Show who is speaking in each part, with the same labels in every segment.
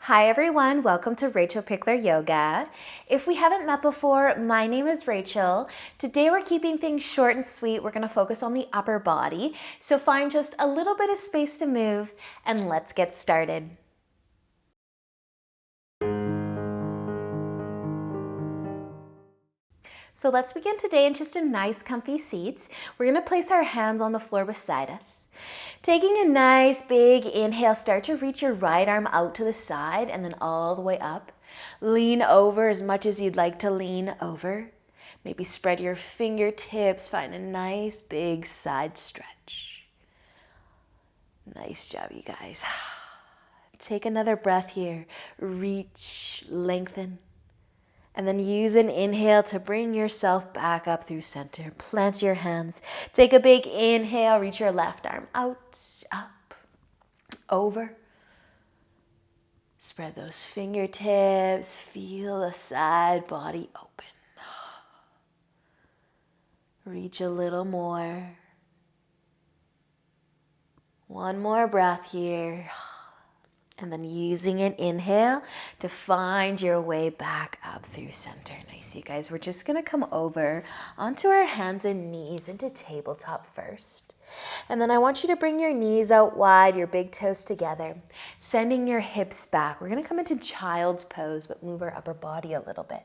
Speaker 1: Hi everyone, welcome to Rachel Pichler Yoga. If we haven't met before, my name is Rachel. Today we're keeping things short and sweet. We're going to focus on the upper body. So find just a little bit of space to move and let's get started. So let's begin today in just a nice comfy seat. We're going to place our hands on the floor beside us. Taking a nice big inhale, start to reach your right arm out to the side and then all the way up. Lean over as much as you'd like to lean over. Maybe spread your fingertips, find a nice big side stretch. Nice job, you guys. Take another breath here. Reach, lengthen. And then use an inhale to bring yourself back up through center. Plant your hands. Take a big inhale. Reach your left arm out, up, over. Spread those fingertips. Feel the side body open. Reach a little more. One more breath here. And then using an inhale to find your way back up through center. Nice, you guys. We're just going to come over onto our hands and knees into tabletop first. And then I want you to bring your knees out wide, your big toes together, sending your hips back. We're going to come into child's pose, but move our upper body a little bit.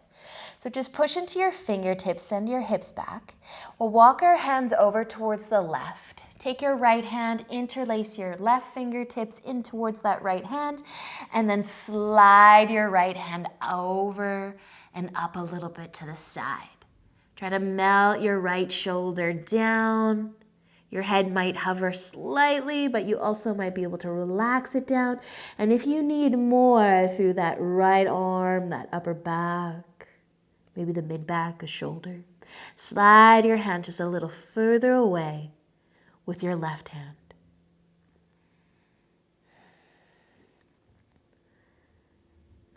Speaker 1: So just push into your fingertips, send your hips back. We'll walk our hands over towards the left. Take your right hand, interlace your left fingertips in towards that right hand, and then slide your right hand over and up a little bit to the side. Try to melt your right shoulder down. Your head might hover slightly, but you also might be able to relax it down. And if you need more through that right arm, that upper back, maybe the mid-back, the shoulder, slide your hand just a little further away with your left hand.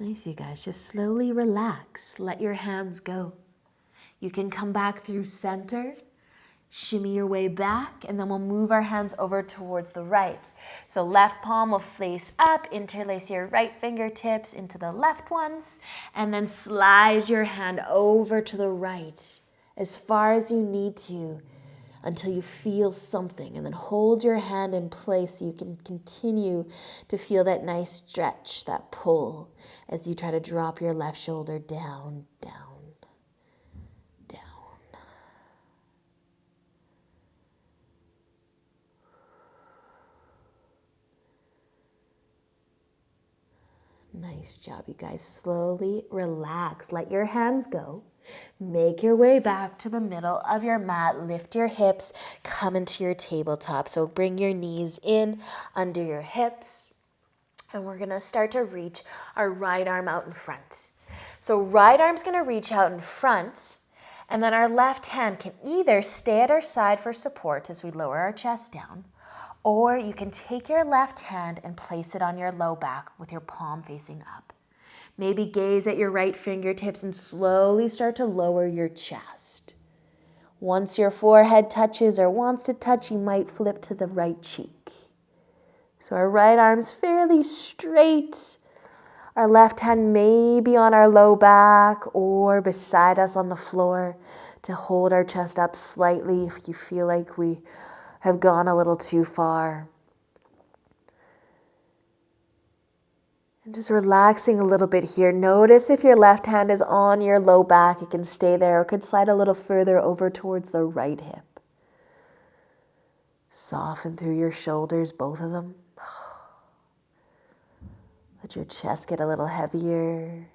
Speaker 1: Nice, you guys. Just slowly relax. Let your hands go. You can come back through center, shimmy your way back, and then we'll move our hands over towards the right. So left palm will face up, interlace your right fingertips into the left ones, and then slide your hand over to the right as far as you need to, until you feel something, and then hold your hand in place so you can continue to feel that nice stretch, that pull, as you try to drop your left shoulder down, down, down. Nice job, you guys. Slowly relax. Let your hands go. Make your way back to the middle of your mat. Lift your hips. Come into your tabletop. So bring your knees in under your hips. And we're going to start to reach our right arm out in front. So right arm's going to reach out in front. And then our left hand can either stay at our side for support as we lower our chest down, or you can take your left hand and place it on your low back with your palm facing up. Maybe gaze at your right fingertips and slowly start to lower your chest. Once your forehead touches or wants to touch, you might flip to the right cheek. So our right arm's fairly straight. Our left hand may be on our low back or beside us on the floor to hold our chest up slightly if you feel like we have gone a little too far. And just relaxing a little bit here. Notice if your left hand is on your low back, it can stay there or could slide a little further over towards the right hip. Soften through your shoulders, both of them. Let your chest get a little heavier.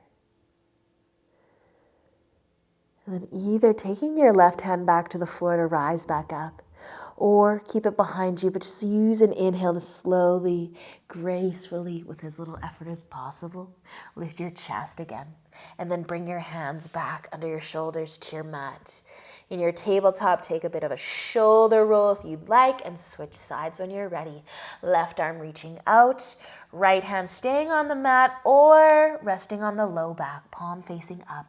Speaker 1: And then either taking your left hand back to the floor to rise back up, or keep it behind you, but just use an inhale to slowly, gracefully, with as little effort as possible, lift your chest again. And then bring your hands back under your shoulders to your mat. In your tabletop, take a bit of a shoulder roll if you'd like, and switch sides when you're ready. Left arm reaching out, right hand staying on the mat or resting on the low back, palm facing up.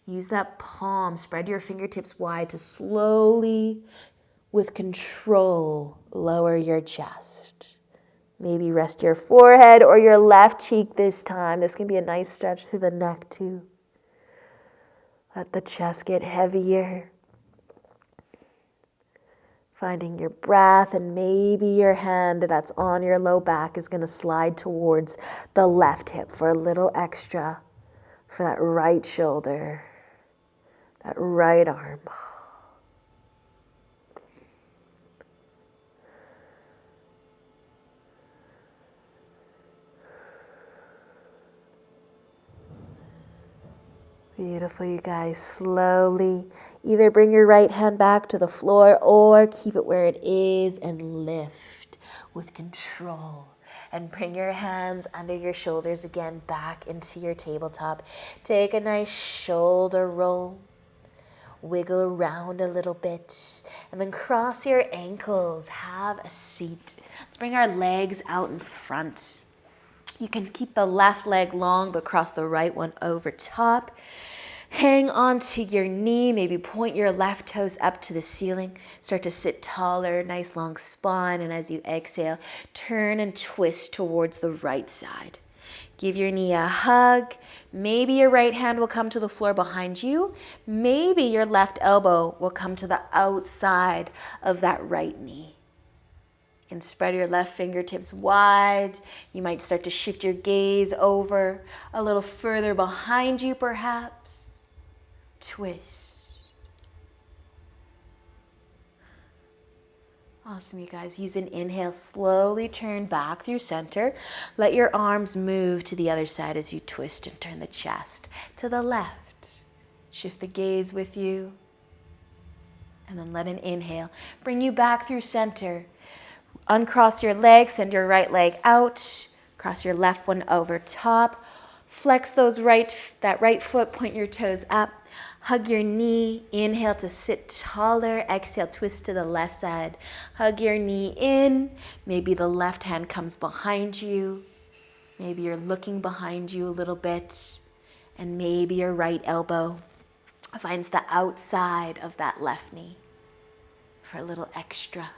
Speaker 1: Use that palm, spread your fingertips wide to slowly, with control, lower your chest. Maybe rest your forehead or your left cheek this time. This can be a nice stretch through the neck too. Let the chest get heavier. Finding your breath, and maybe your hand that's on your low back is going to slide towards the left hip for a little extra for that right shoulder, that right arm. Beautiful, you guys. Slowly either bring your right hand back to the floor or keep it where it is and lift with control. And bring your hands under your shoulders again back into your tabletop. Take a nice shoulder roll. Wiggle around a little bit. And then cross your ankles. Have a seat. Let's bring our legs out in front. You can keep the left leg long, but cross the right one over top. Hang onto your knee, maybe point your left toes up to the ceiling. Start to sit taller, nice long spine. And as you exhale, turn and twist towards the right side. Give your knee a hug. Maybe your right hand will come to the floor behind you. Maybe your left elbow will come to the outside of that right knee. You can spread your left fingertips wide. You might start to shift your gaze over a little further behind you perhaps. Twist. Awesome, you guys. Use an inhale. Slowly turn back through center. Let your arms move to the other side as you twist and turn the chest to the left. Shift the gaze with you. And then let an inhale bring you back through center. Uncross your legs, send your right leg out. Cross your left one over top. Flex that right foot, point your toes up. Hug your knee. Inhale to sit taller. Exhale, twist to the left side. Hug your knee in. Maybe the left hand comes behind you. Maybe you're looking behind you a little bit. And maybe your right elbow finds the outside of that left knee for a little extra,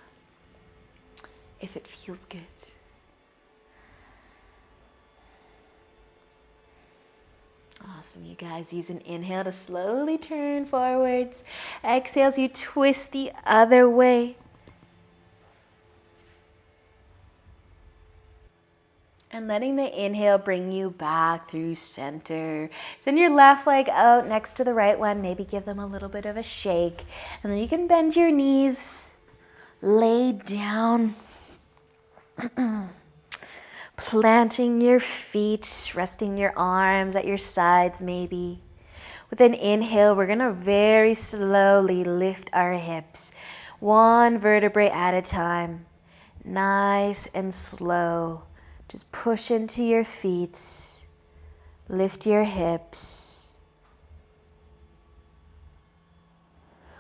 Speaker 1: if it feels good. Awesome, you guys. Use an inhale to slowly turn forwards. Exhale as you twist the other way. And letting the inhale bring you back through center. Send your left leg out next to the right one. Maybe give them a little bit of a shake. And then you can bend your knees. Lay down. Planting your feet, resting your arms at your sides maybe. With an inhale, we're going to very slowly lift our hips, one vertebrae at a time. Nice and slow. Just push into your feet. Lift your hips.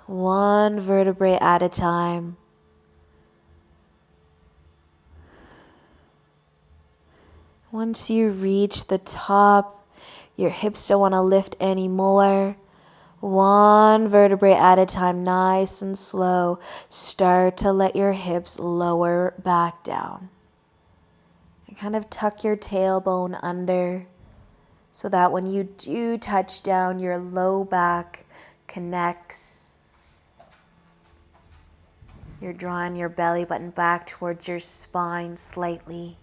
Speaker 1: One vertebrae at a time. Once you reach the top, your hips don't want to lift anymore. One vertebrae at a time, nice and slow. Start to let your hips lower back down. And kind of tuck your tailbone under so that when you do touch down, your low back connects. You're drawing your belly button back towards your spine slightly.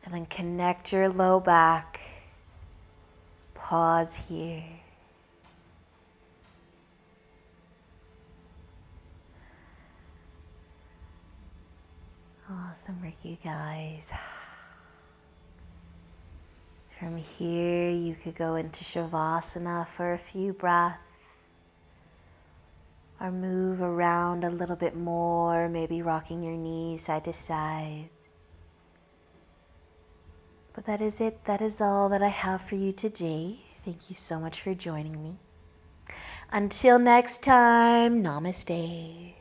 Speaker 1: And then connect your low back. Pause here. Awesome work, you guys. From here, you could go into Shavasana for a few breaths. Or move around a little bit more, maybe rocking your knees side to side. But that is it. That is all that I have for you today. Thank you so much for joining me. Until next time, namaste.